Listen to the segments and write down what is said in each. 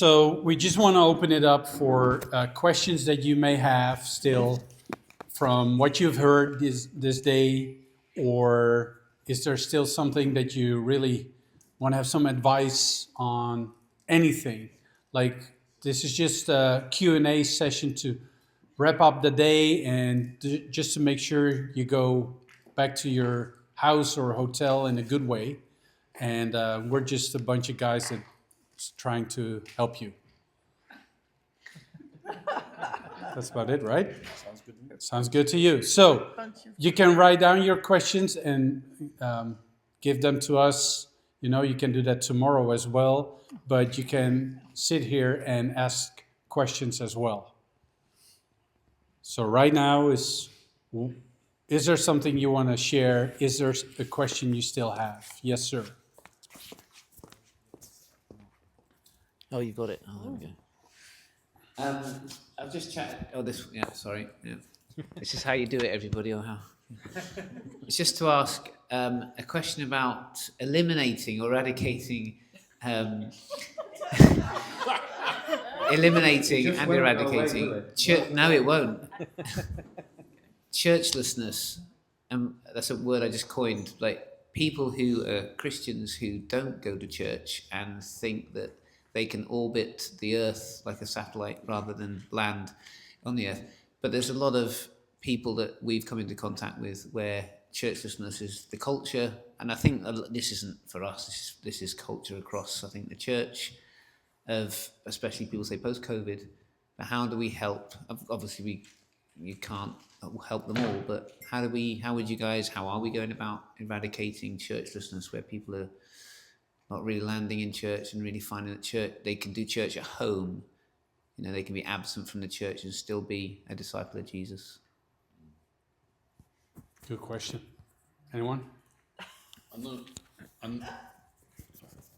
So we just want to open it up for questions that you may have still from what you've heard this day, or is there still something that you really want to have some advice on anything? Like this is just a Q&A session to wrap up the day and just to make sure you go back to your house or hotel in a good way. And we're just a bunch of guys that trying to help you. That's about it, right? Sounds good to you. So you can write down your questions and give them to us. You know, you can do that tomorrow as well, but you can sit here and ask questions as well. So right now is there something you want to share? Is there a question you still have? Yes, sir. Oh, you got it. Oh, there we go. I've just chatted. Oh, this. Yeah, sorry. Yeah. This is how you do it, everybody, or how? It's just to ask a question about eliminating or eradicating, eliminating and eradicating. No, it won't. Churchlessness. That's a word I just coined. Like people who are Christians who don't go to church and think that they can orbit the earth like a satellite rather than land on the earth. But there's a lot of people that we've come into contact with where churchlessness is the culture. And I think this isn't for us, this is culture across, I think, the church of, especially people say post-COVID, but how do we help? Obviously, you can't help them all, but how are we going about eradicating churchlessness where people are not really landing in church and really finding that church, they can do church at home. You know, they can be absent from the church and still be a disciple of Jesus. Good question. Anyone? I'm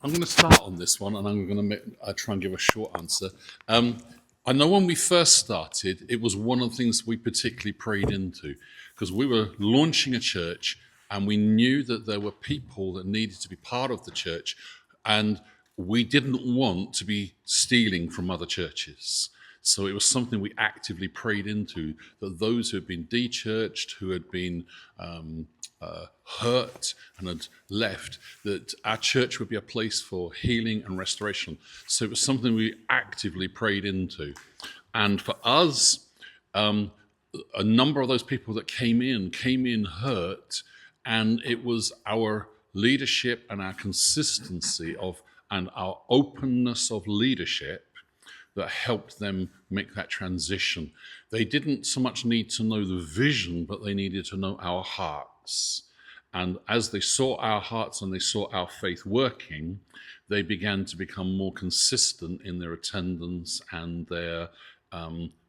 going to start on this one, and I'm going to try and give a short answer. I know when we first started, it was one of the things we particularly prayed into, because we were launching a church, and we knew that there were people that needed to be part of the church, and we didn't want to be stealing from other churches. So it was something we actively prayed into, that those who had been de-churched, who had been hurt and had left, that our church would be a place for healing and restoration. So it was something we actively prayed into. And for us, a number of those people that came in hurt, and it was our leadership and our consistency and our openness of leadership that helped them make that transition. They didn't so much need to know the vision, but they needed to know our hearts. And as they saw our hearts and they saw our faith working, they began to become more consistent in their attendance and their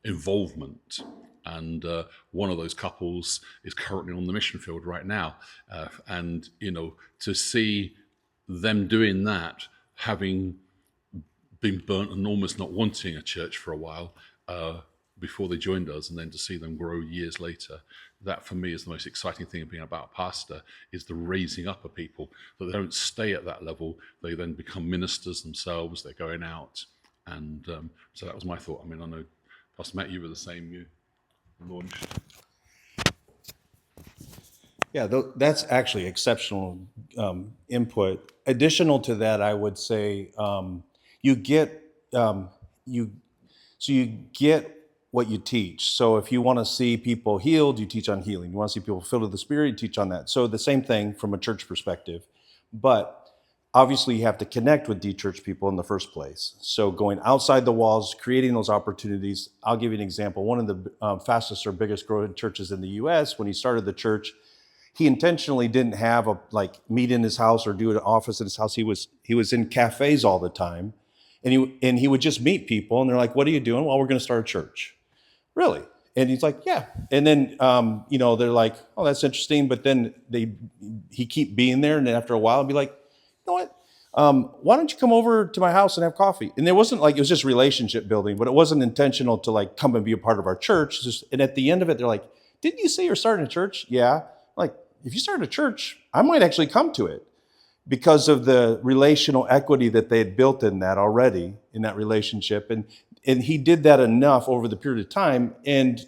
involvement. And one of those couples is currently on the mission field right now. And, you know, to see them doing that, having been burnt and almost not wanting a church for a while before they joined us, and then to see them grow years later, that for me is the most exciting thing of being about a pastor, is the raising up of people, that they don't stay at that level, they then become ministers themselves, they're going out. And so that was my thought. I mean, I know Pastor Matt, you were the same, you launched. Yeah, that's actually exceptional input. Additional to that, I would say you get what you teach. So if you want to see people healed, you teach on healing. You want to see people filled with the Spirit, you teach on that. So the same thing from a church perspective, but obviously you have to connect with de-church people in the first place. So going outside the walls, creating those opportunities. I'll give you an example. One of the fastest or biggest growing churches in the U.S., when he started the church, he intentionally didn't have meet in his house or do an office in his house. He was in cafes all the time, and he would just meet people, and they're like, "What are you doing?" "Well, we're going to start a church." "Really?" And he's like, "Yeah." And then they're like, "Oh, that's interesting." But then he keep being there, and then after a while, he'd be like, "You know what? Why don't you come over to my house and have coffee?" And it was just relationship building, but it wasn't intentional to come and be a part of our church. And at the end of it, they're like, "Didn't you say you're starting a church?" "Yeah." Like, if you start a church, I might actually come to it. because of the relational equity that they had built in that already, in that relationship. And he did that enough over the period of time. And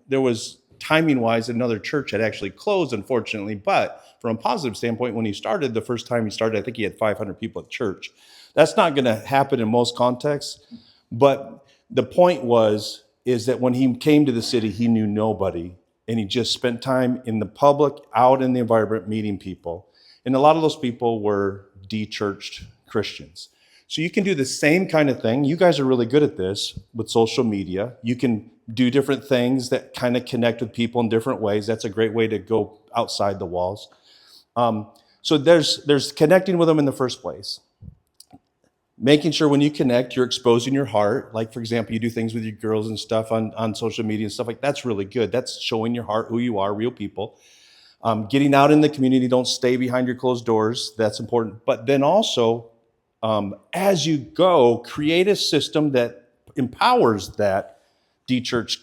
there was, timing wise, another church had actually closed, unfortunately. But from a positive standpoint, when he started, the first time he started, I think he had 500 people at church. That's not going to happen in most contexts. But the point is that when he came to the city, he knew nobody. And he just spent time in the public, out in the environment, meeting people. And a lot of those people were de-churched Christians. So you can do the same kind of thing. You guys are really good at this with social media. You can do different things that kind of connect with people in different ways. That's a great way to go outside the walls. So there's connecting with them in the first place. Making sure when you connect, you're exposing your heart. Like, for example, you do things with your girls and stuff on social media and stuff like that. That's really good. That's showing your heart, who you are, real people. Getting out in the community, don't stay behind your closed doors. That's important. But then also, as you go, create a system that empowers that de-church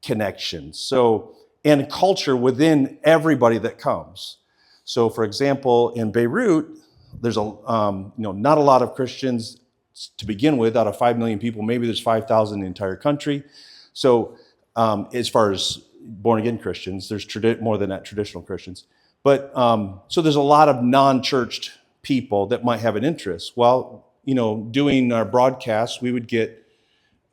connection. So, and culture within everybody that comes. So, for example, in Beirut, there's not a lot of Christians to begin with. Out of 5 million people, maybe there's 5,000 in the entire country. So, as far as born-again Christians, there's more than that, traditional Christians. But so there's a lot of non-churched people that might have an interest. Well, doing our broadcasts, we would get,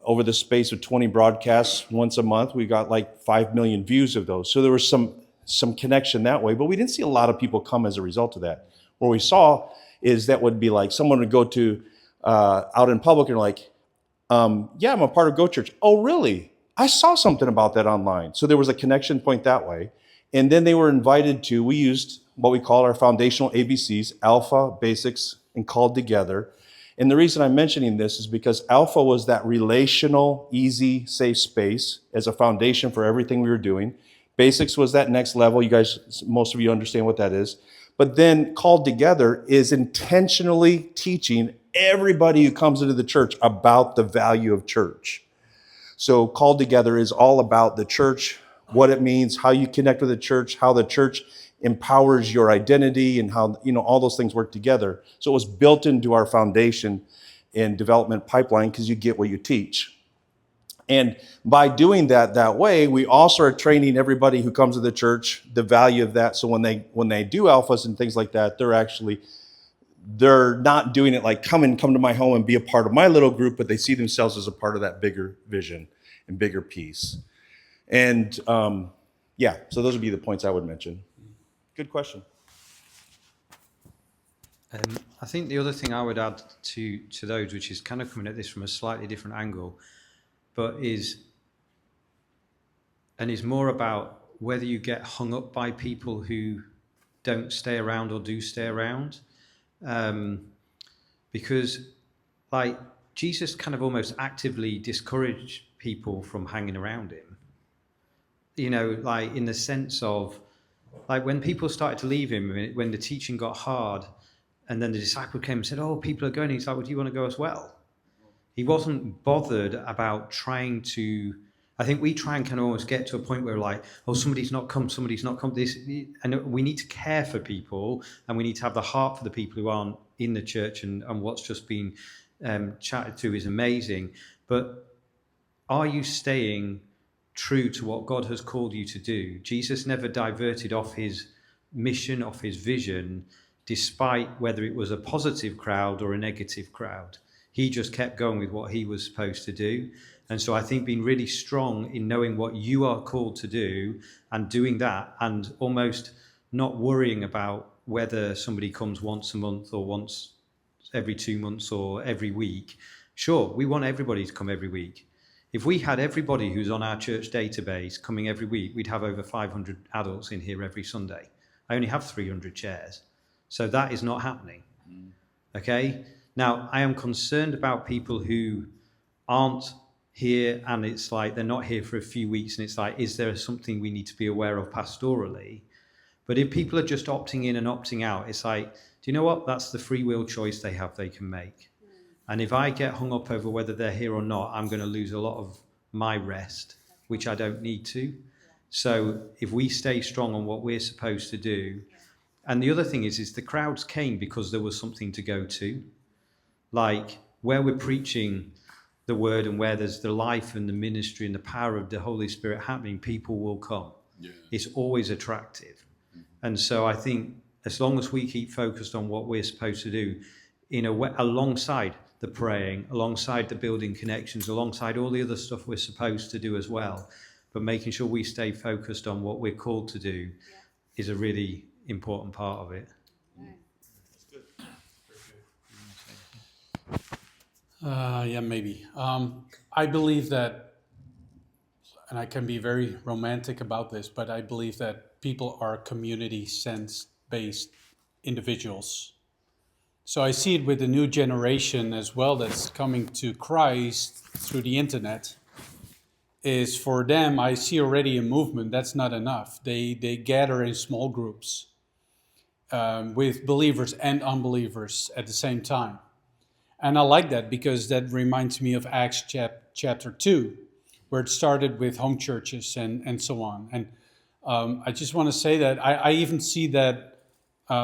over the space of 20 broadcasts once a month, we got like 5 million views of those. So there was some connection that way, but we didn't see a lot of people come as a result of that. What we saw is that would be like someone would go to out in public and like, yeah, I'm a part of Go Church. Oh, really? I saw something about that online. So there was a connection point that way. And then they were invited to, we used what we call our foundational ABCs, Alpha, Basics, and Called Together. And the reason I'm mentioning this is because Alpha was that relational, easy, safe space as a foundation for everything we were doing. Basics was that next level. You guys, most of you understand what that is. But then Called Together is intentionally teaching everybody who comes into the church about the value of church. So Called Together is all about the church, what it means, how you connect with the church, how the church empowers your identity, and how all those things work together. So it was built into our foundation and development pipeline because you get what you teach. And by doing that way, we also are training everybody who comes to the church the value of that. So when they do alphas and things like that, they're not doing it like come to my home and be a part of my little group, but they see themselves as a part of that bigger vision and bigger piece. And so those would be the points I would mention. Good question. I think the other thing I would add to those, which is kind of coming at this from a slightly different angle, but is more about whether you get hung up by people who don't stay around or do stay around. Because like Jesus kind of almost actively discouraged people from hanging around him. Like in the sense of, like when people started to leave him, when the teaching got hard, and then the disciple came and said, oh, people are going. He's like, well, do you want to go as well? He wasn't bothered about trying to, I think we try and kind of almost get to a point where like, oh, somebody's not come. And we need to care for people, and we need to have the heart for the people who aren't in the church, and what's just been chatted to is amazing. But are you staying true to what God has called you to do? Jesus never diverted off his mission, off his vision, despite whether it was a positive crowd or a negative crowd. He just kept going with what he was supposed to do. And so I think being really strong in knowing what you are called to do and doing that, and almost not worrying about whether somebody comes once a month or once every 2 months or every week. Sure, we want everybody to come every week. If we had everybody who's on our church database coming every week, we'd have over 500 adults in here every Sunday. I only have 300 chairs. So that is not happening. Okay? Now, I am concerned about people who aren't here, and it's like they're not here for a few weeks, and it's like, is there something we need to be aware of pastorally? But if people are just opting in and opting out, it's like, do you know what? That's the free will choice they can make. And if I get hung up over whether they're here or not, I'm going to lose a lot of my rest, which I don't need to. So if we stay strong on what we're supposed to do, And the other thing is the crowds came because there was something to go to. Like where we're preaching the word and where there's the life and the ministry and the power of the Holy Spirit happening, people will come. Yeah. It's always attractive. And so I think as long as we keep focused on what we're supposed to do in a way, alongside the praying, alongside the building connections, alongside all the other stuff we're supposed to do as well, but making sure we stay focused on what we're called to do is a really important part of it. Yeah, maybe. I believe that, and I can be very romantic about this, but I believe that people are community sense-based individuals. So I see it with the new generation as well that's coming to Christ through the internet. Is for them, I see already a movement. That's not enough. They gather in small groups with believers and unbelievers at the same time. And I like that because that reminds me of Acts chapter 2, where it started with home churches and so on. And I just want to say that I even see that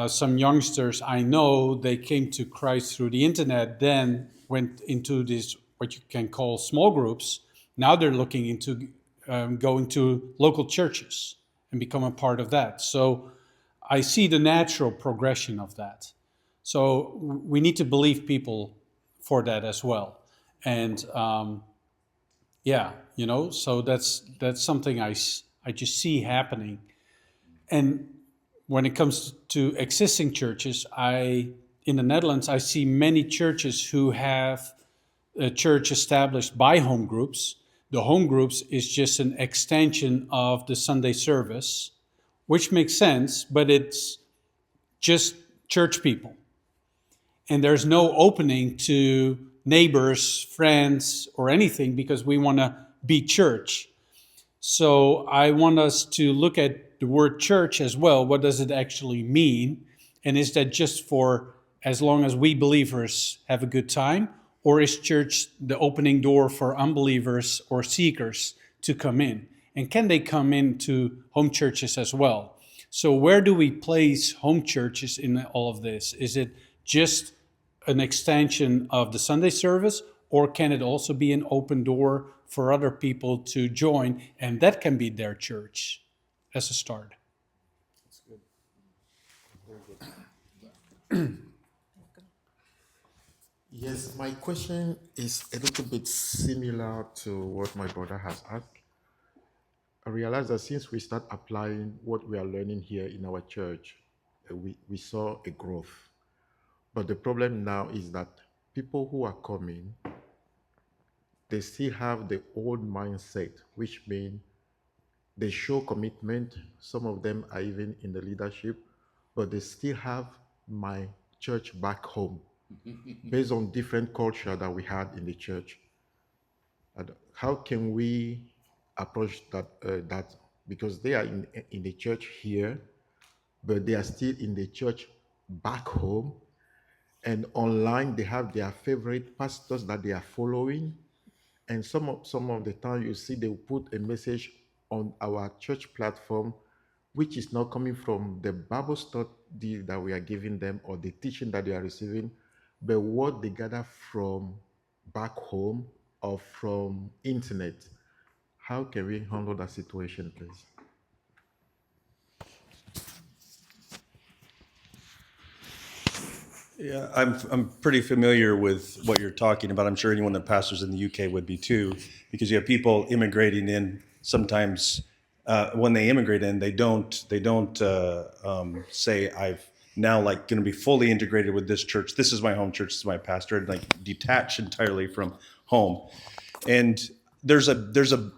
some youngsters I know, they came to Christ through the internet, then went into this, what you can call small groups. Now they're looking into going to local churches and become a part of that. So I see the natural progression of that. So we need to believe people for that as well. And so that's something I just see happening. And when it comes to existing churches, in the Netherlands, I see many churches who have a church established by home groups. The home groups is just an extension of the Sunday service, which makes sense, but it's just church people. And there's no opening to neighbors, friends, or anything because we want to be church. So I want us to look at the word church as well. What does it actually mean? And is that just for as long as we believers have a good time? Or is church the opening door for unbelievers or seekers to come in? And can they come into home churches as well? So where do we place home churches in all of this? Is it just an extension of the Sunday service, or can it also be an open door for other people to join, and that can be their church as a start? That's good. Very good. Yes, my question is a little bit similar to what my brother has asked. I realize that since we start applying what we are learning here in our church, we saw a growth. But the problem now is that people who are coming, they still have the old mindset, which means they show commitment. Some of them are even in the leadership, but they still have my church back home based on different culture that we had in the church. And how can we approach that? Because they are in the church here, but they are still in the church back home. And online, they have their favorite pastors that they are following. And some of the time, you see they will put a message on our church platform, which is not coming from the Bible study that we are giving them or the teaching that they are receiving, but what they gather from back home or from internet. How can we handle that situation, please? Yeah, I'm pretty familiar with what you're talking about. I'm sure anyone that pastors in the UK would be too, because you have people immigrating in. Sometimes when they immigrate in, they don't say I've now like going to be fully integrated with this church. This is my home church. This is my pastor. And like detach entirely from home. And there's a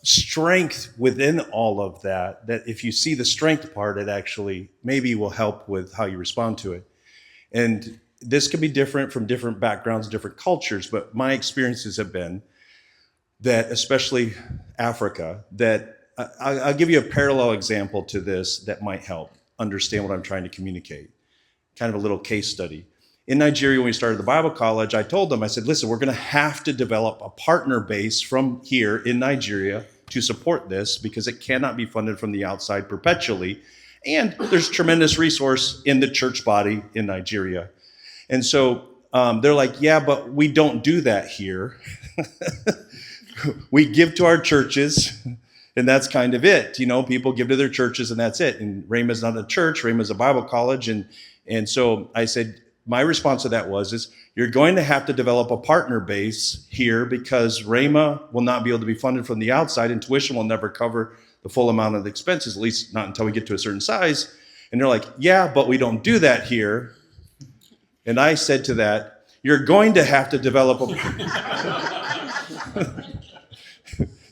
strength within all of that. That if you see the strength part, it actually maybe will help with how you respond to it. And this can be different from different backgrounds, different cultures, but my experiences have been that, especially Africa, that I'll give you a parallel example to this that might help understand what I'm trying to communicate. Kind of a little case study. In Nigeria, when we started the Bible college, I told them, I said, listen, we're going to have to develop a partner base from here in Nigeria to support this because it cannot be funded from the outside perpetually. And there's tremendous resource in the church body in Nigeria. And so they're like, yeah, but we don't do that here. We give to our churches, and that's kind of it. You know, people give to their churches, and that's it. And Rhema's not a church. Rhema's a Bible college. And so I said, my response to that is you're going to have to develop a partner base here because Rhema will not be able to be funded from the outside, and tuition will never cover the full amount of the expenses, at least not until we get to a certain size. And they're like, yeah, but we don't do that here. And I said to that, you're going to have to develop a...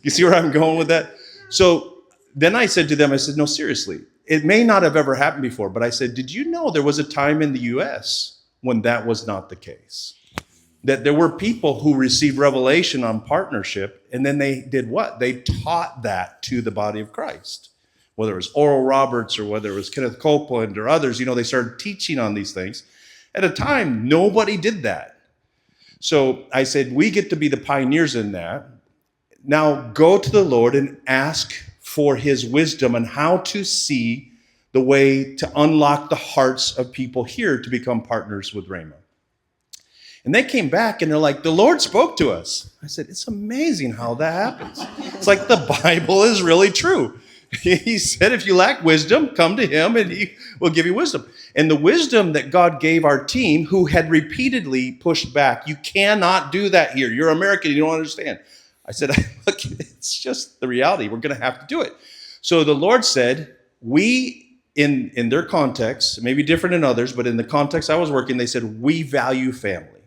You see where I'm going with that? So then I said to them, I said, no, seriously, it may not have ever happened before, but I said, did you know there was a time in the US when that was not the case? That there were people who received revelation on partnership, and then they did what? They taught that to the body of Christ. Whether it was Oral Roberts or whether it was Kenneth Copeland or others, you know, they started teaching on these things. At a time, nobody did that. So I said, we get to be the pioneers in that. Now go to the Lord and ask for his wisdom on how to see the way to unlock the hearts of people here to become partners with Rhema. And they came back and they're like, the Lord spoke to us. I said, it's amazing how that happens. It's like the Bible is really true. He said, if you lack wisdom, come to him and he will give you wisdom. And the wisdom that God gave our team, who had repeatedly pushed back, you cannot do that here. You're American, you don't understand. I said, look, it's just the reality. We're going to have to do it. So the Lord said, we, in their context, maybe different in others, but in the context I was working, they said, we value family.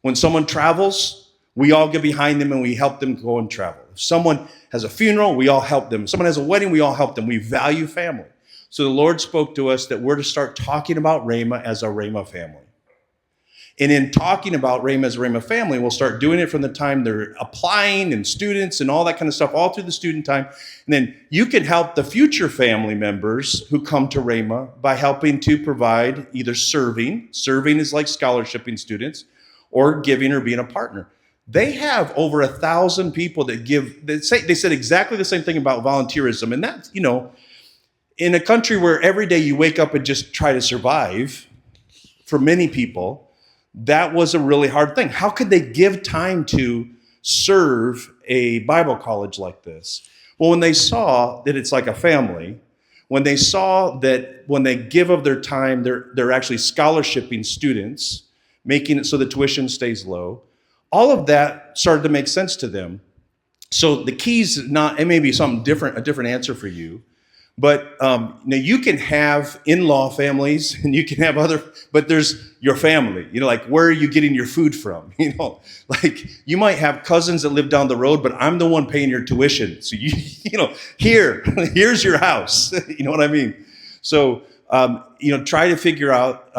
When someone travels, we all get behind them and we help them go and travel. If someone has a funeral, we all help them. If someone has a wedding, we all help them. We value family. So the Lord spoke to us that we're to start talking about Rhema as a Rhema family. And in talking about Rhema as a Rhema family, we'll start doing it from the time they're applying and students and all that kind of stuff, all through the student time. And then you can help the future family members who come to Rhema by helping to provide either serving is like scholarshiping students, or giving or being a partner. They have over 1,000 people that give. They said exactly the same thing about volunteerism. And that's, you know, in a country where every day you wake up and just try to survive, for many people, that was a really hard thing. How could they give time to serve a Bible college like this? Well, when they saw that it's like a family, when they saw that when they give of their time, they're actually scholarshiping students, making it so the tuition stays low, all of that started to make sense to them. So the keys, it may be something different, a different answer for you. But now you can have in-law families and you can have other, but there's your family, you know, like where are you getting your food from? You know, like you might have cousins that live down the road, but I'm the one paying your tuition. So you know, here's your house. You know what I mean? So, you know, try to figure out,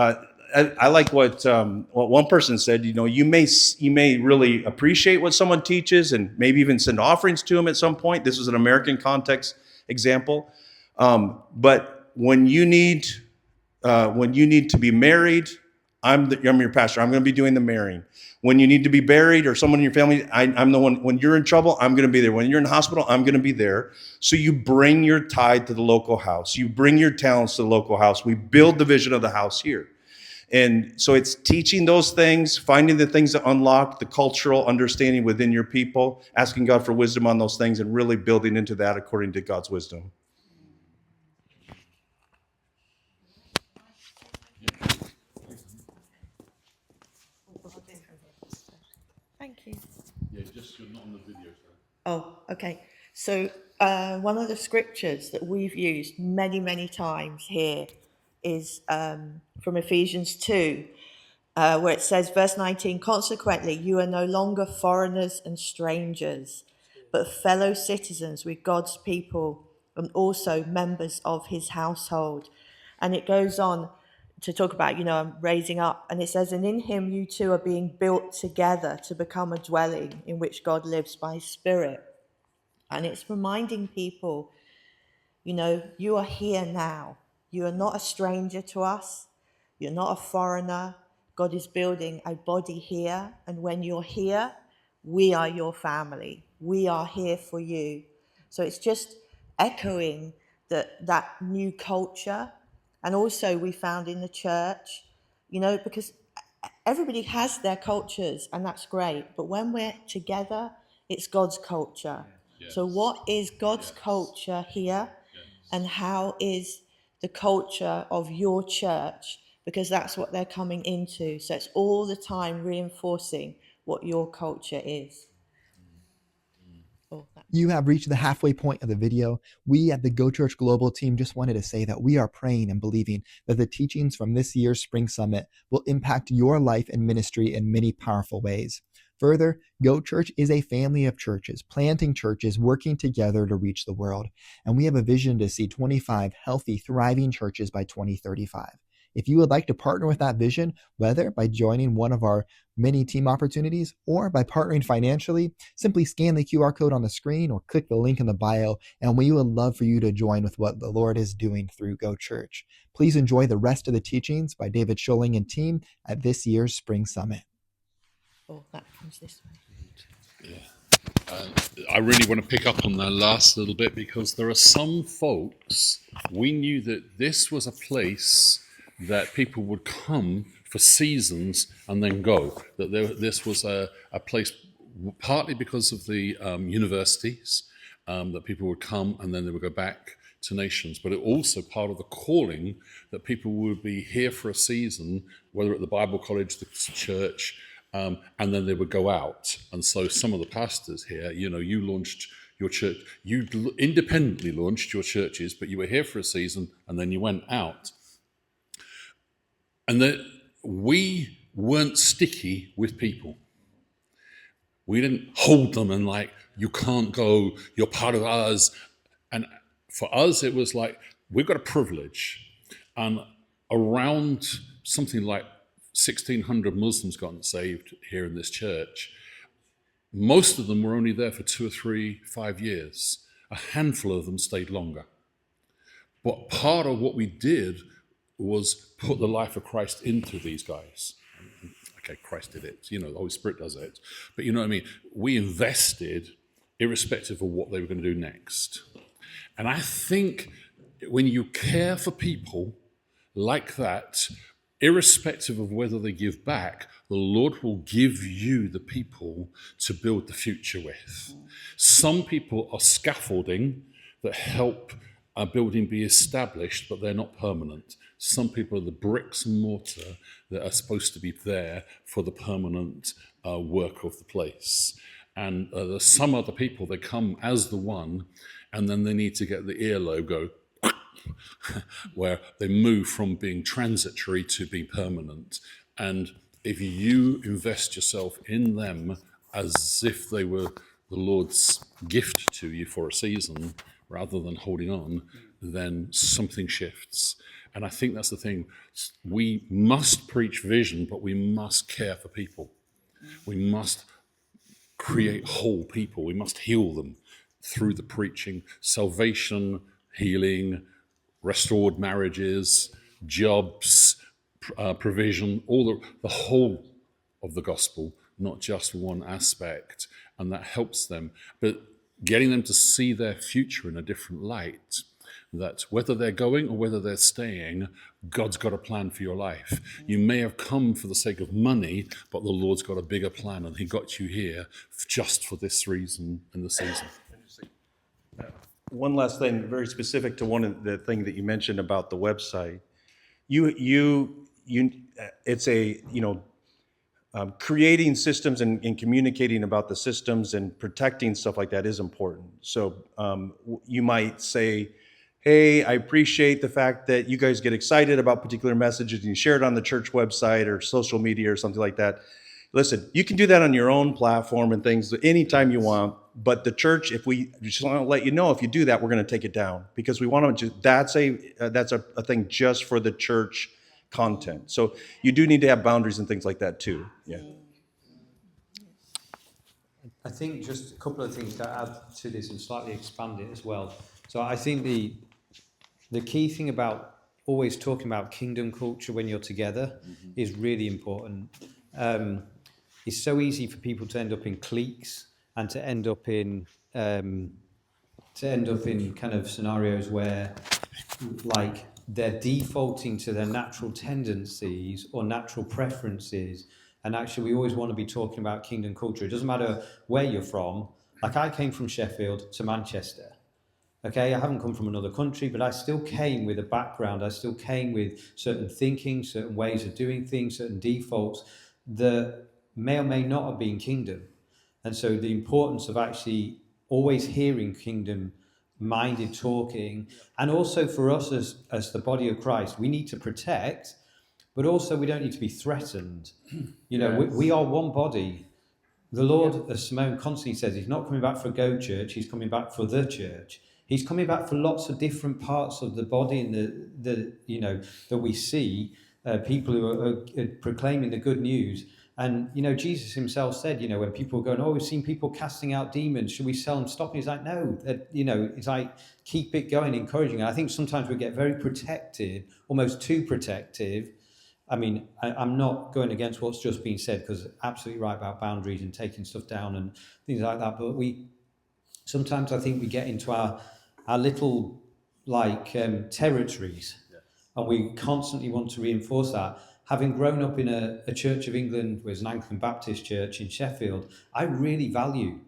I like what one person said, you know, you may really appreciate what someone teaches and maybe even send offerings to them at some point. This is an American context example. But when you need to be married, I'm your pastor. I'm going to be doing the marrying. When you need to be buried or someone in your family, I'm the one. When you're in trouble, I'm going to be there. When you're in the hospital, I'm going to be there. So you bring your tithe to the local house. You bring your talents to the local house. We build the vision of the house here. And so it's teaching those things, finding the things that unlock the cultural understanding within your people, asking God for wisdom on those things, and really building into that according to God's wisdom. Thank you. Yeah, just you're not on the video, sir. Oh, okay. So one of the scriptures that we've used many, many times here is from Ephesians 2, where it says, verse 19, consequently, you are no longer foreigners and strangers, but fellow citizens with God's people and also members of his household. And it goes on to talk about, you know, raising up. And it says, and in him you two are being built together to become a dwelling in which God lives by his Spirit. And it's reminding people, you know, you are here now. You are not a stranger to us. You're not a foreigner. God is building a body here. And when you're here, we are your family. We are here for you. So it's just echoing that new culture. And also we found in the church, you know, because everybody has their cultures and that's great, but when we're together, it's God's culture. So what is God's culture here, and how is the culture of your church? Because that's what they're coming into. So it's all the time reinforcing what your culture is. You have reached the halfway point of the video. We at the Go Church Global team just wanted to say that we are praying and believing that the teachings from this year's Spring Summit will impact your life and ministry in many powerful ways. Further, Go Church is a family of churches, planting churches, working together to reach the world. And we have a vision to see 25 healthy, thriving churches by 2035. If you would like to partner with that vision, whether by joining one of our many team opportunities or by partnering financially, simply scan the QR code on the screen or click the link in the bio, and we would love for you to join with what the Lord is doing through Go Church. Please enjoy the rest of the teachings by David Scholing and team at this year's Spring Summit. Oh, that comes this way. I really want to pick up on that last little bit, because there are some folks, we knew that this was a place that people would come for seasons and then go. That this was a place, partly because of the universities, that people would come and then they would go back to nations, but it also part of the calling that people would be here for a season, whether at the Bible college, the church, and then they would go out. And so some of the pastors here, you know, you launched your church, you independently launched your churches, but you were here for a season and then you went out. And that we weren't sticky with people. We didn't hold them and like, you can't go, you're part of us. And for us, it was like, we've got a privilege. And around something like 1,600 Muslims got saved here in this church. Most of them were only there for 2 or 3, 5 years. A handful of them stayed longer. But part of what we did was put the life of Christ into these guys. Okay, Christ did it. You know, the Holy Spirit does it. But you know what I mean? We invested irrespective of what they were going to do next. And I think when you care for people like that, irrespective of whether they give back, the Lord will give you the people to build the future with. Some people are scaffolding that help a building be established, but they're not permanent. Some people are the bricks and mortar that are supposed to be there for the permanent work of the place. And there's some other people that come as the one, and then they need to get the earlobe go, where they move from being transitory to being permanent. And if you invest yourself in them as if they were the Lord's gift to you for a season, rather than holding on, then something shifts. And I think that's the thing. We must preach vision, but we must care for people. We must create whole people. We must heal them through the preaching, salvation, healing, restored marriages, jobs, provision, all the whole of the gospel, not just one aspect. And that helps them. But getting them to see their future in a different light, that whether they're going or whether they're staying, God's got a plan for your life. You may have come for the sake of money, but the Lord's got a bigger plan, and he got you here just for this reason and the season. One last thing, very specific to one of the thing that you mentioned about the website. It's a, creating systems and communicating about the systems and protecting stuff like that is important. So you might say, hey, I appreciate the fact that you guys get excited about particular messages and you share it on the church website or social media or something like that. Listen, you can do that on your own platform and things anytime you want. But the church, if we just want to let you know, if you do that, we're going to take it down, because we want to. That's a thing just for the church content. So you do need to have boundaries and things like that too. Yeah. I think just a couple of things to add to this and slightly expand it as well. So I think the key thing about always talking about kingdom culture when you're together is really important. It's so easy for people to end up in cliques and to end up in to end up in kind of scenarios where like they're defaulting to their natural tendencies or natural preferences. And actually, we always want to be talking about kingdom culture. It doesn't matter where you're from. Like I came from Sheffield to Manchester. Okay, I haven't come from another country, but I still came with a background. I still came with certain thinking, certain ways of doing things, certain defaults that may or may not have been kingdom. And so the importance of actually always hearing kingdom minded talking, and also for us as the body of Christ, we need to protect, but also we don't need to be threatened. You know, we are one body. The Lord, as Simone constantly says, he's not coming back for Go Church, he's coming back for the church. He's coming back for lots of different parts of the body and the you know, that we see people who are proclaiming the good news. And, you know, Jesus himself said, you know, when people are going, oh, we've seen people casting out demons, should we sell them stop? He's like, no, you know, it's like, keep it going, encouraging. And I think sometimes we get very protective, almost too protective. I mean, I'm not going against what's just been said, because absolutely right about boundaries and taking stuff down and things like that. But sometimes I think we get into our little like territories, and we constantly want to reinforce that. Having grown up in a Church of England, which was an Anglican Baptist church in Sheffield, I really value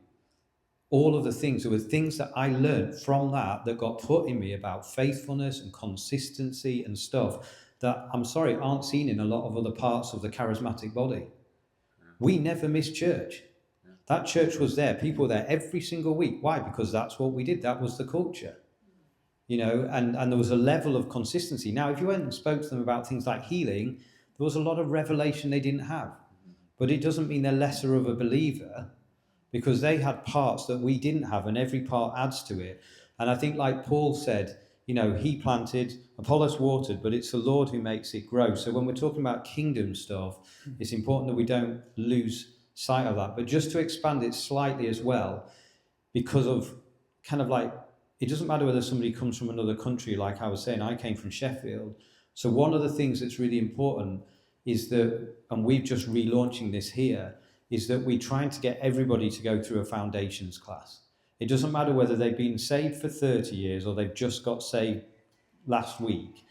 all of the things. There were things that I learned from that got put in me about faithfulness and consistency and stuff that, I'm sorry, aren't seen in a lot of other parts of the charismatic body. We never missed church. That church was there. People were there every single week. Why? Because that's what we did. That was the culture. You know, and there was a level of consistency. Now, if you went and spoke to them about things like healing, there was a lot of revelation they didn't have. But it doesn't mean they're lesser of a believer, because they had parts that we didn't have, and every part adds to it. And I think, like Paul said, you know, he planted, Apollos watered, but it's the Lord who makes it grow. So when we're talking about kingdom stuff, it's important that we don't lose sight of that. But just to expand it slightly as well, because of kind of like, it doesn't matter whether somebody comes from another country. Like I was saying, I came from Sheffield. So one of the things that's really important is that, and we've just relaunching this here, is that we're trying to get everybody to go through a foundations class. It doesn't matter whether they've been saved for 30 years or they've just got saved last week.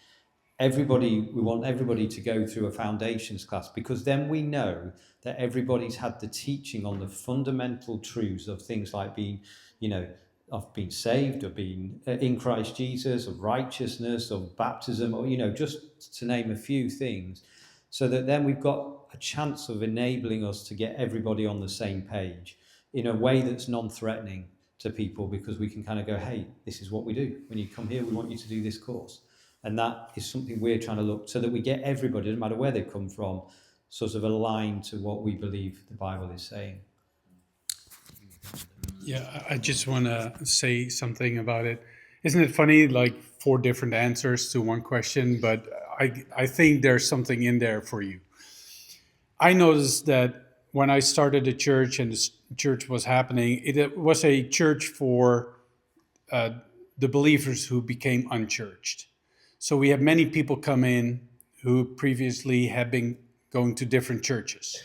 We want everybody to go through a foundations class, because then we know that everybody's had the teaching on the fundamental truths of things like being, you know, of being saved, or being in Christ Jesus, of righteousness, of baptism, or, you know, just to name a few things, so that then we've got a chance of enabling us to get everybody on the same page in a way that's non-threatening to people, because we can kind of go, hey, this is what we do. When you come here, we want you to do this course. And that is something we're trying to look, so that we get everybody, no matter where they've come from, sort of aligned to what we believe the Bible is saying. Yeah, I just want to say something about it. Isn't it funny, like 4 different answers to one question, but I think there's something in there for you. I noticed that when I started a church and the church was happening, it was a church for the believers who became unchurched. So we have many people come in who previously had been going to different churches.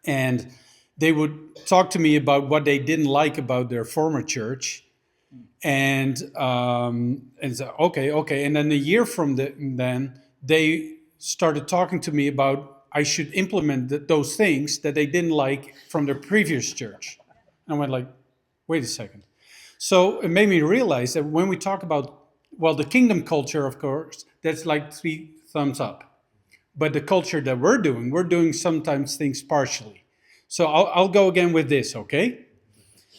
And they would talk to me about what they didn't like about their former church, and so okay. And then a year from then, they started talking to me about I should implement those things that they didn't like from their previous church. And I went like, wait a second. So it made me realize that when we talk about, well, the kingdom culture, of course, that's like 3 thumbs up. But the culture that we're doing sometimes things partially. So I'll go again with this, okay?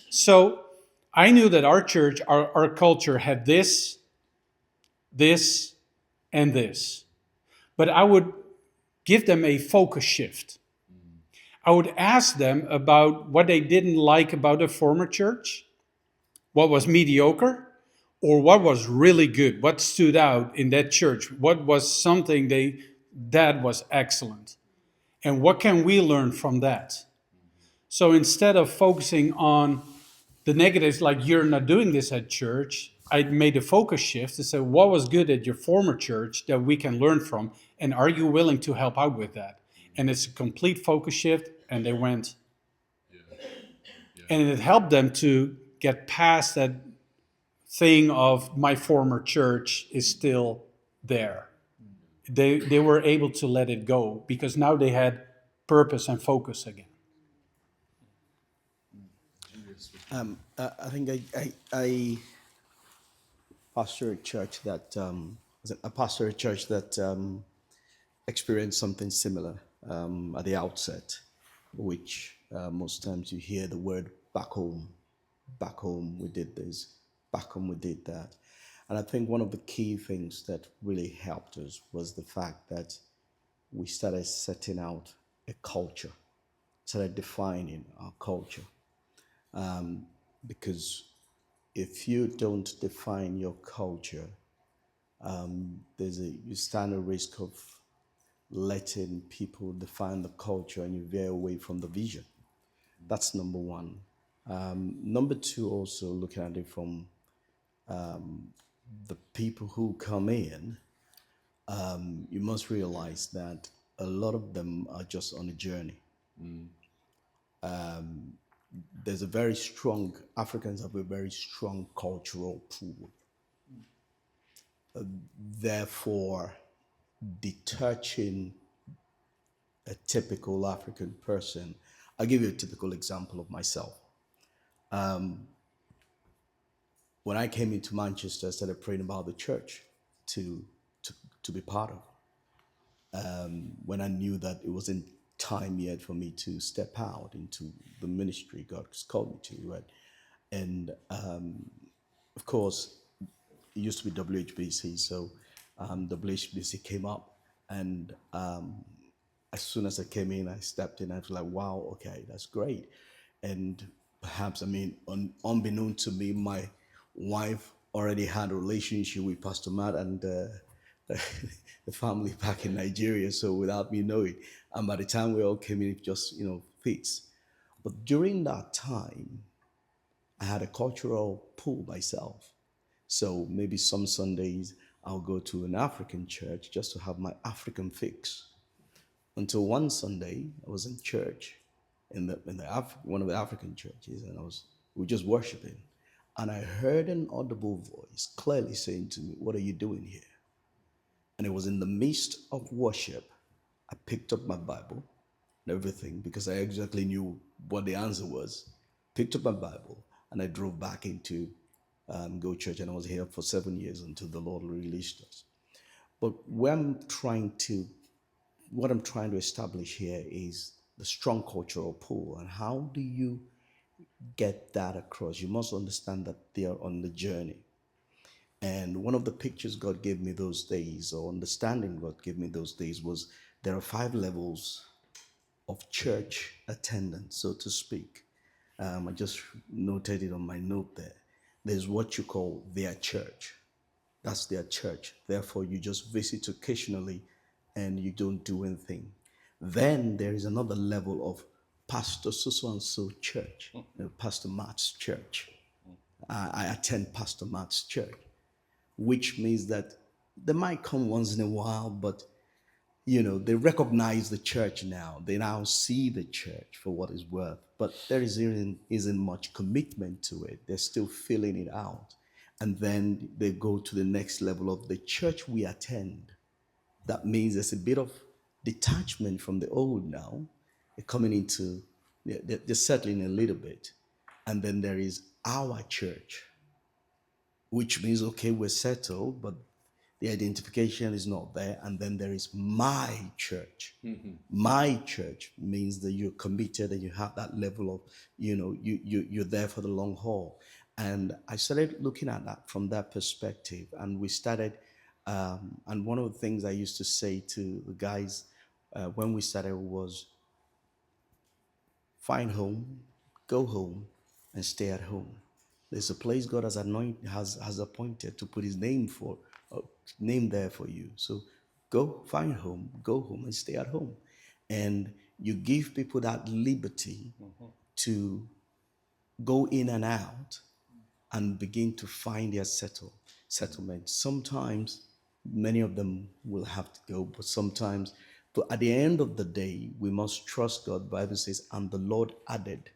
So I knew that our church, our culture had this, and this. But I would give them a focus shift. I would ask them about what they didn't like about the former church, what was mediocre, or what was really good, what stood out in that church, what was something that was excellent. And what can we learn from that? So instead of focusing on the negatives, like you're not doing this at church, I made a focus shift to say, what was good at your former church that we can learn from? And are you willing to help out with that? And it's a complete focus shift, and they went. And it helped them to get past that thing of my former church is still there. They were able to let it go because now they had purpose and focus again. I think I pastor a church that experienced something similar at the outset, which most times you hear the word back home we did this, back home we did that. And I think one of the key things that really helped us was the fact that we started setting out a culture, started defining our culture. Because if you don't define your culture, you stand a risk of letting people define the culture and you veer away from the vision. That's number one. Number two, also looking at it from the people who come in, you must realize that a lot of them are just on a journey. There's a very strong, Africans have a very strong cultural pool. Therefore, detaching a typical African person, I'll give you a typical example of myself. When I came into Manchester, I started praying about the church to be part of. When I knew that it wasn't time yet for me to step out into the ministry God has called me to, right? And of course, it used to be WHBC, so WHBC came up, and as soon as I came in, I stepped in, I was like, wow, okay, that's great. And perhaps, I mean, unbeknown to me, my wife already had a relationship with Pastor Matt and the family back in Nigeria, so without me knowing. And by the time we all came in, it just, fits. But during that time, I had a cultural pull myself. So maybe some Sundays I'll go to an African church just to have my African fix. Until one Sunday, I was in church in one of the African churches, and we were just worshiping. And I heard an audible voice clearly saying to me, "What are you doing here?" And it was in the midst of worship. I picked up my Bible and everything because I exactly knew what the answer was. Picked up my Bible and I drove back into Go Church, and I was here for 7 years until the Lord released us. But what I'm trying to establish here is the strong cultural pull. And how do you get that across? You must understand that they are on the journey. And one of the pictures God gave me those days, or understanding God gave me those days, was there are 5 levels of church attendance, so to speak. I just noted it on my note there. There's what you call their church. That's their church. Therefore, you just visit occasionally and you don't do anything. Then there is another level of Pastor so-and-so church, Pastor Matt's church. I attend Pastor Matt's church, which means that they might come once in a while, but they recognize the church now. They now see the church for what it's worth, but there isn't much commitment to it. They're still filling it out. And then they go to the next level of the church we attend. That means there's a bit of detachment from the old now. They're coming into, they're settling a little bit. And then there is our church, which means, okay, we're settled, but the identification is not there. And then there is my church. Mm-hmm. My church means that you're committed and you have that level of, you're there for the long haul. And I started looking at that from that perspective. And we started, and one of the things I used to say to the guys when we started was, find home, go home, and stay at home. There's a place God has appointed to put his name there for you. So go find home, go home, and stay at home. And you give people that liberty to go in and out and begin to find their settlement. Sometimes many of them will have to go, but sometimes, but at the end of the day, we must trust God. The Bible says, and the Lord added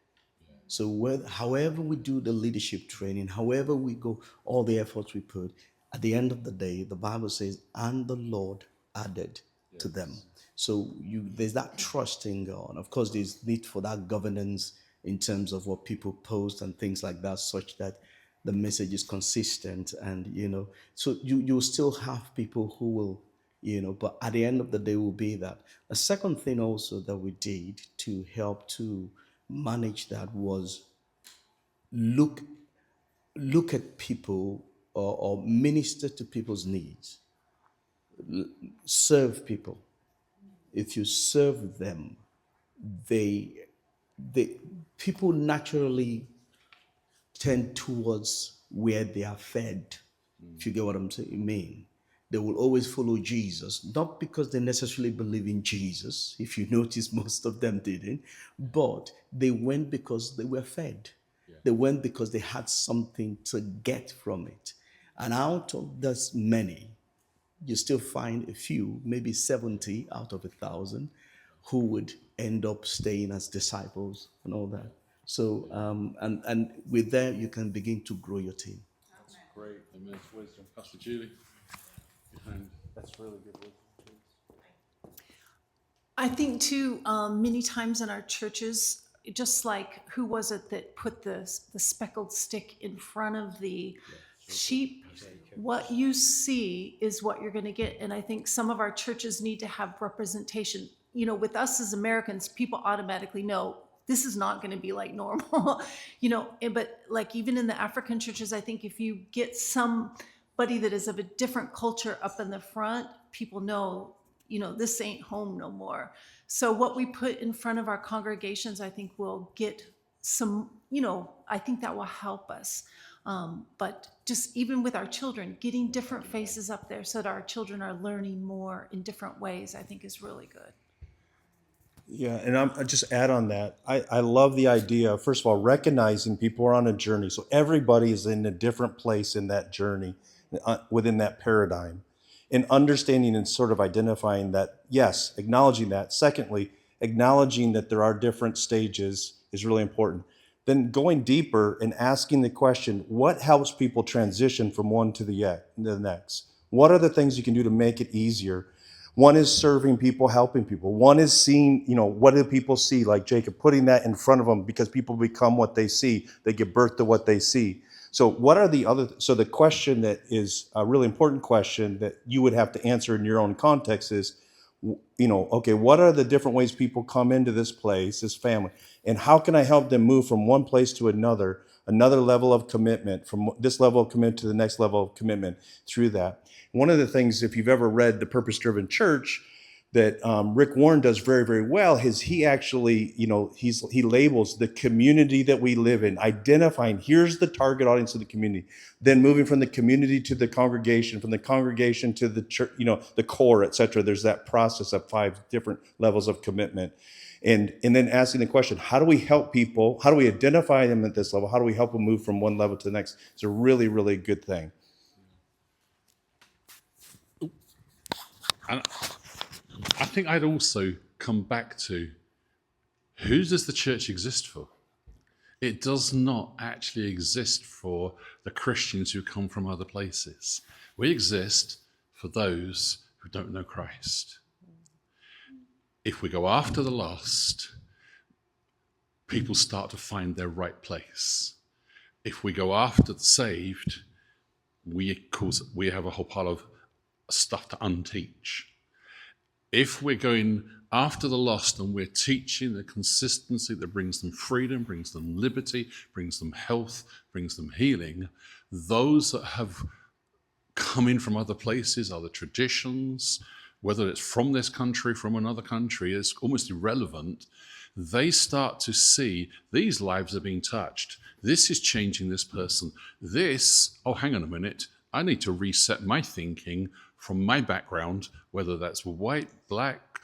So however we do the leadership training, however we go, all the efforts we put, at the end of the day, the Bible says, and the Lord added to them. So there's that trust in God. Of course, there's need for that governance in terms of what people post and things like that, such that the message is consistent. And, so you'll still have people who will, but at the end of the day will be that. A second thing also that we did to help to manage that was look at people or minister to people's needs. Serve people. If you serve them, people naturally tend towards where they are fed. If you get what I'm saying, they will always follow Jesus, not because they necessarily believe in Jesus. If you notice, most of them didn't, but they went because they were fed. Yeah. They went because they had something to get from it. And out of those many, you still find a few, maybe 70 out of 1,000, who would end up staying as disciples and all that. So, and with that, you can begin to grow your team. That's great. Immense wisdom. Pastor Julie, behind. That's really good wisdom. I think too, many times in our churches, just like who was it that put the speckled stick in front of the sheep? What you see is what you're going to get. And I think some of our churches need to have representation. With us as Americans, people automatically know this is not going to be like normal, but like even in the African churches, I think if you get somebody that is of a different culture up in the front, people know, this ain't home no more. So what we put in front of our congregations, I think will get some, I think that will help us. But just even with our children, getting different faces up there so that our children are learning more in different ways, I think is really good. Yeah, and I just add on that. I love the idea, first of all, recognizing people are on a journey. So everybody is in a different place in that journey, within that paradigm. And understanding and sort of identifying that, yes, acknowledging that. Secondly, acknowledging that there are different stages is really important. Then going deeper and asking the question, what helps people transition from one to the next? What are the things you can do to make it easier? One is serving people, helping people. One is seeing, what do people see? Like Jacob, putting that in front of them because people become what they see. They give birth to what they see. So what are the other, so the question that is a really important question that you would have to answer in your own context is, okay, what are the different ways people come into this place, this family, and how can I help them move from one place to another level of commitment, from this level of commitment to the next level of commitment through that. One of the things, if you've ever read The Purpose-Driven Church, that Rick Warren does very, very well is he actually, he labels the community that we live in, identifying here's the target audience of the community, then moving from the community to the congregation, from the congregation to the church, the core, et cetera. There's that process of 5 different levels of commitment. And then asking the question, how do we help people? How do we identify them at this level? How do we help them move from one level to the next? It's a really, really good thing. And I think I'd also come back to, who does the church exist for? It does not actually exist for the Christians who come from other places. We exist for those who don't know Christ. If we go after the lost, people start to find their right place. If we go after the saved, we have a whole pile of stuff to unteach. If we're going after the lost and we're teaching the consistency that brings them freedom, brings them liberty, brings them health, brings them healing, those that have come in from other places, other traditions, whether it's from this country, from another country, is almost irrelevant. They start to see these lives are being touched. This is changing this person. Hang on a minute, I need to reset my thinking from my background, whether that's white, black,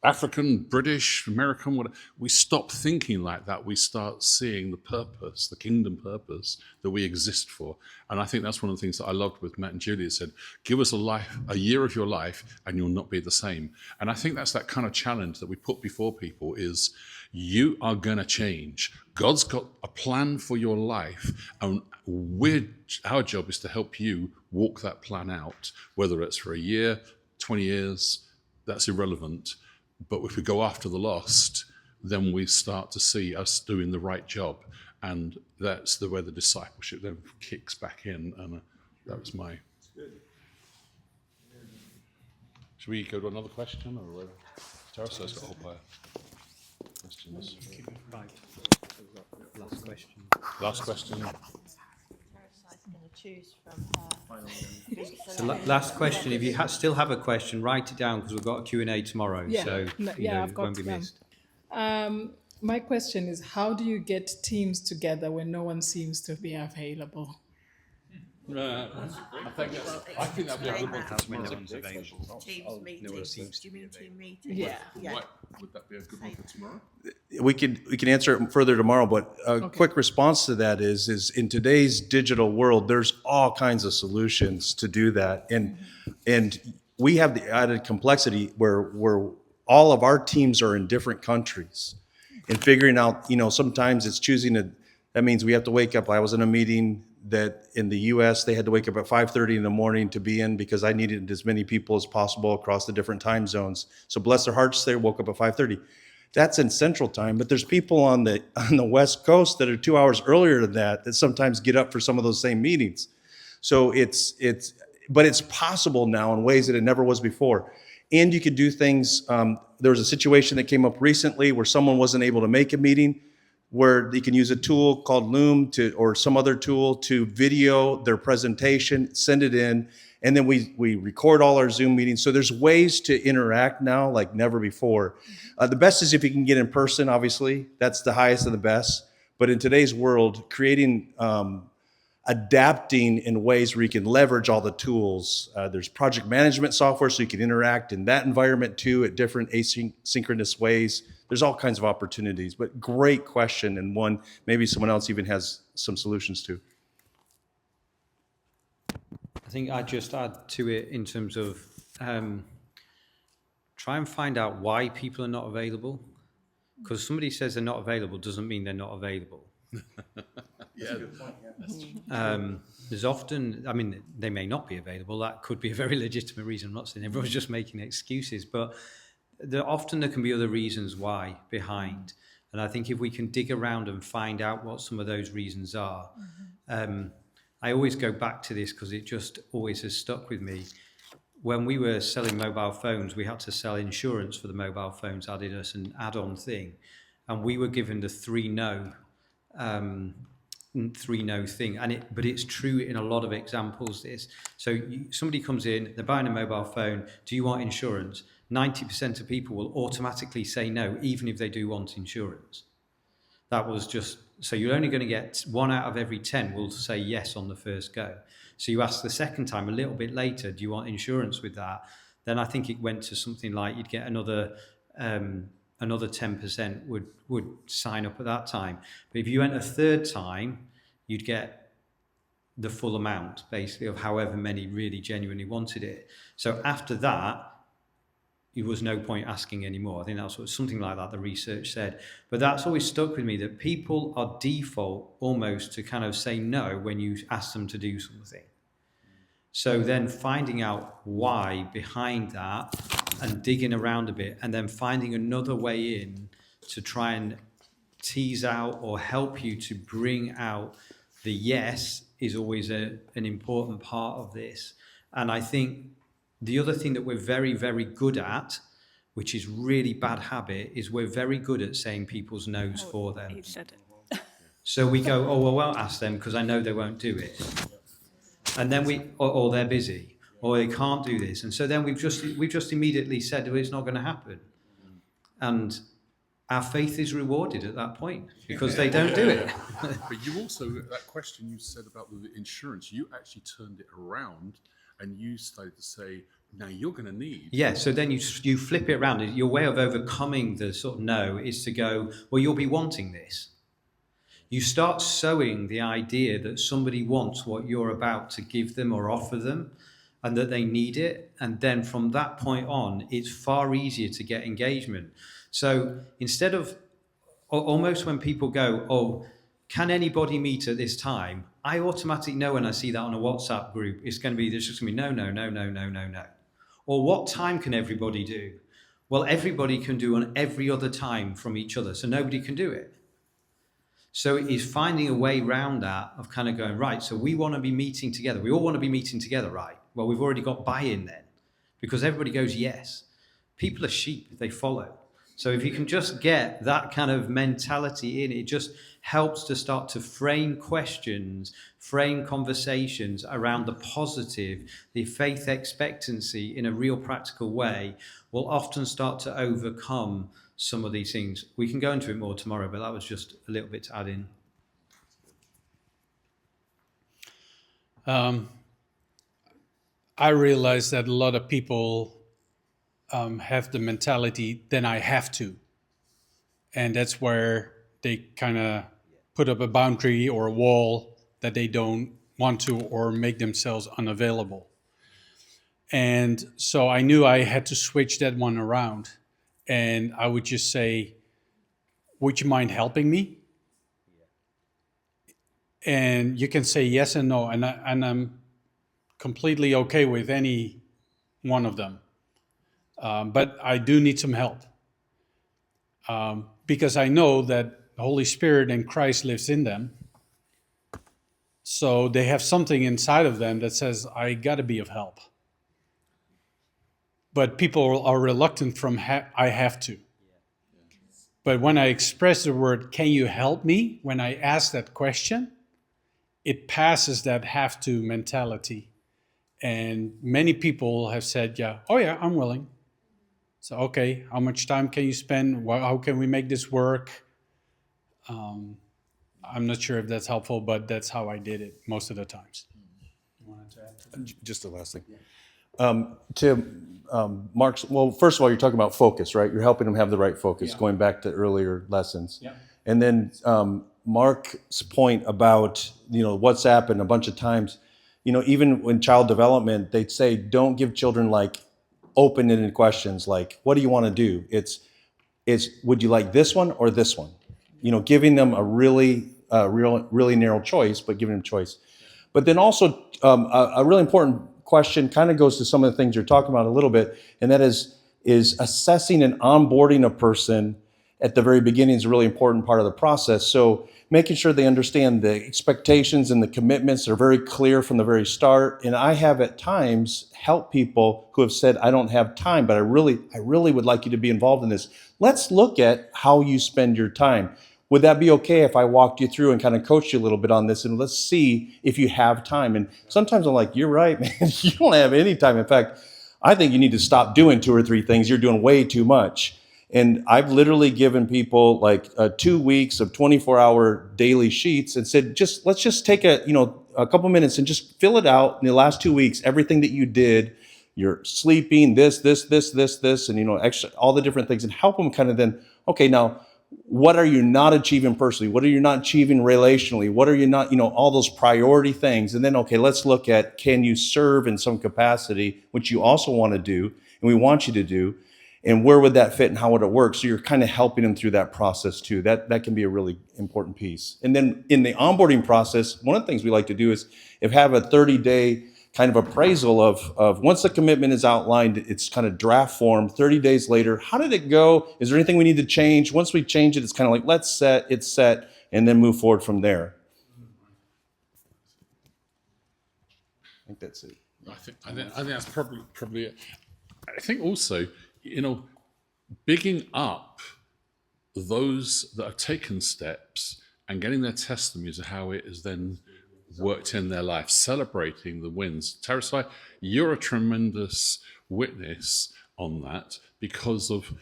African, British, American, whatever, we stop thinking like that. We start seeing the purpose, the kingdom purpose that we exist for. And I think that's one of the things that I loved with Matt and Julia said, give us a year of your life and you'll not be the same. And I think that's that kind of challenge that we put before people is you are going to change. God's got a plan for your life, and our job is to help you walk that plan out, whether it's for a year, 20 years, that's irrelevant. But if we go after the lost, then we start to see us doing the right job. And that's where the discipleship then kicks back in. And that was my... Should we go to another question? Or Taraso's got a whole pile of questions. Last question. Last question. Going to choose from her. So last question. If you still have a question, write it down because we've got a Q&A tomorrow. Yeah, So I've it got won't be them. missed. My question is, how do you get teams together when no one seems to be available? I think that'd be a good one for tomorrow. Teams meetings. Do you mean team meetings? Yeah. Would that be a good one for tomorrow? We can answer it further tomorrow, but a quick response to that is in today's digital world, there's all kinds of solutions to do that. And we have the added complexity where all of our teams are in different countries and figuring out, sometimes it's that means we have to wake up. I was in a meeting that in the US, they had to wake up at 5:30 in the morning to be in because I needed as many people as possible across the different time zones. So bless their hearts, they woke up at 5:30. That's in Central Time, but there's people on the West Coast that are 2 hours earlier than that sometimes get up for some of those same meetings. So but it's possible now in ways that it never was before. And you could do things, there was a situation that came up recently where someone wasn't able to make a meeting, where they can use a tool called Loom or some other tool to video their presentation, send it in, and then we record all our Zoom meetings. So there's ways to interact now like never before. The best is if you can get in person, obviously. That's the highest of the best. But in today's world, creating, adapting in ways where you can leverage all the tools. There's project management software so you can interact in that environment too at different asynchronous ways. There's all kinds of opportunities, but great question, and one maybe someone else even has some solutions to. I think I'd just add to it in terms of try and find out why people are not available. Because somebody says they're not available doesn't mean they're not available. There's often, they may not be available. That could be a very legitimate reason. I'm not saying everyone's just making excuses, but there can be other reasons why behind. And I think if we can dig around and find out what some of those reasons are, I always go back to this because it just always has stuck with me. When we were selling mobile phones, we had to sell insurance for the mobile phones, added us an add-on thing. And we were given the 3-no thing. But it's true in a lot of examples, this. So somebody comes in, they're buying a mobile phone, do you want insurance? 90% of people will automatically say no, even if they do want insurance. That was just, so you're only going to get 1 out of every 10 will say yes on the first go. So you ask the second time, a little bit later, do you want insurance with that? Then I think it went to something like you'd get another 10% would sign up at that time. But if you went a third time, you'd get the full amount, basically, of however many really genuinely wanted it. So after that, there was no point asking anymore. I think that's something like that the research said. But that's always stuck with me, that people are default almost to kind of say no when you ask them to do something. So then finding out why behind that and digging around a bit and then finding another way in to try and tease out or help you to bring out the yes is always an important part of this. And I think the other thing that we're very, very good at, which is really bad habit, is we're very good at saying people's no's for them. So we go, oh, well, I'll ask them because I know they won't do it. And then or they're busy, or they can't do this. And so then we've just immediately said, well, it's not going to happen. And our faith is rewarded at that point because they don't do it. But you also, that question you said about the insurance, you actually turned it around and you started to say, now you're going to need. Yeah, so then you flip it around. Your way of overcoming the sort of no is to go, well, you'll be wanting this. You start sowing the idea that somebody wants what you're about to give them or offer them, and that they need it. And then from that point on, it's far easier to get engagement. So instead of almost when people go, oh, can anybody meet at this time? I automatically know when I see that on a WhatsApp group, it's going to be, there's just going to be no. Or what time can everybody do? Well, everybody can do on every other time from each other, so nobody can do it. So it is finding a way around that of kind of going, right, so we want to be meeting together. We all want to be meeting together, right? Well, we've already got buy-in then, because everybody goes, yes. People are sheep, they follow. So if you can just get that kind of mentality in, it just helps to start to frame questions, frame conversations around the positive, the faith expectancy in a real practical way will often start to overcome some of these things. We can go into it more tomorrow, but that was just a little bit to add in. I realize that a lot of people have the mentality, then I have to. And that's where they kind of put up a boundary or a wall that they don't want to or make themselves unavailable. And so I knew I had to switch that one around. And I would just say, would you mind helping me? And you can say yes and no. And I'm completely okay with any one of them. But I do need some help. Because I know that the Holy Spirit and Christ lives in them. So they have something inside of them that says, I got to be of help. But people are reluctant from I have to. But when I express the word, can you help me? When I ask that question, it passes that have to mentality. And many people have said, yeah, I'm willing. So, okay, how much time can you spend? How can we make this work? I'm not sure if that's helpful, but that's how I did it most of the times. You wanted to add to that? Just the last thing. Mark's, well, first of all, you're talking about focus, right? You're helping them have the right focus, going back to earlier lessons. Yeah. And then Mark's point about, WhatsApp and a bunch of times, even in child development, they'd say, don't give children like open-ended questions like, what do you want to do? It's would you like this one or this one? Giving them a really narrow choice, but giving them choice. But then also a really important question kind of goes to some of the things you're talking about a little bit, and that is assessing and onboarding a person at the very beginning is a really important part of the process. So making sure they understand the expectations and the commitments are very clear from the very start. And I have at times helped people who have said, I don't have time, but I really would like you to be involved in this. Let's look at how you spend your time. Would that be okay if I walked you through and kind of coached you a little bit on this, and let's see if you have time? And sometimes I'm like, you're right, man, you don't have any time. In fact, I think you need to stop doing 2 or 3 things. You're doing way too much. And I've literally given people like 2 weeks of 24-hour daily sheets and said, let's just take a couple minutes and just fill it out in the last 2 weeks, everything that you did, you're sleeping, this, and extra, all the different things, and help them kind of then, okay, now, what are you not achieving personally? What are you not achieving relationally? What are you not, all those priority things? And then, okay, let's look at, can you serve in some capacity, which you also want to do, and we want you to do, and where would that fit and how would it work? So you're kind of helping them through that process too. That can be a really important piece. And then in the onboarding process, one of the things we like to do is have a 30-day kind of appraisal of once the commitment is outlined, it's kind of draft form, 30 days later, how did it go? Is there anything we need to change? Once we change it, it's kind of like, it's set, and then move forward from there. I think that's it. I think that's probably it. I think also, bigging up those that have taken steps and getting their testimonies of how it is then worked in their life, celebrating the wins. Teresa, you're a tremendous witness on that because of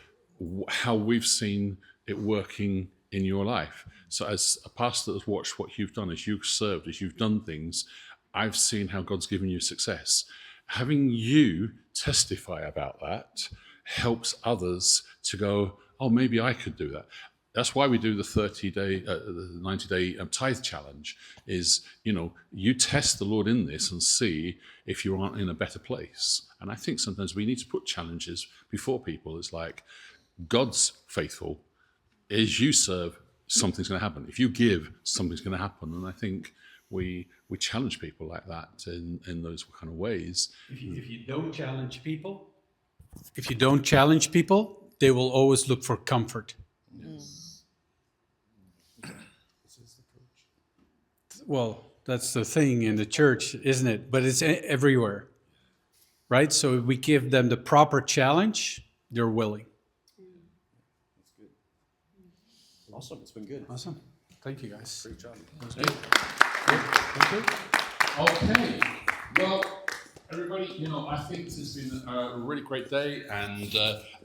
how we've seen it working in your life. So as a pastor that's watched what you've done, as you've served, as you've done things, I've seen how God's given you success. having you testify about that helps others to go, oh, maybe I could do that. That's why we do the 90-day tithe challenge is, you test the Lord in this and see if you aren't in a better place. And I think sometimes we need to put challenges before people. It's like, God's faithful. As you serve, something's going to happen. If you give, something's going to happen. And I think we challenge people like that in those kind of ways. If you don't challenge people, they will always look for comfort. Well, that's the thing in the church, isn't it? But it's everywhere, right? So if we give them the proper challenge, they're willing. Awesome. It's been good. Awesome. Thank you, guys. Great job. Thank you. Okay. Well, everybody, I think this has been a really great day, and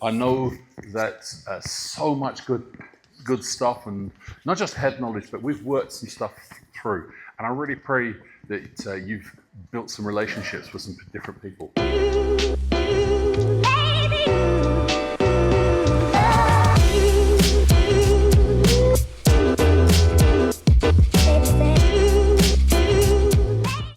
I know that so much good stuff, and not just head knowledge, but we've worked some stuff through. And I really pray that you've built some relationships with some different people.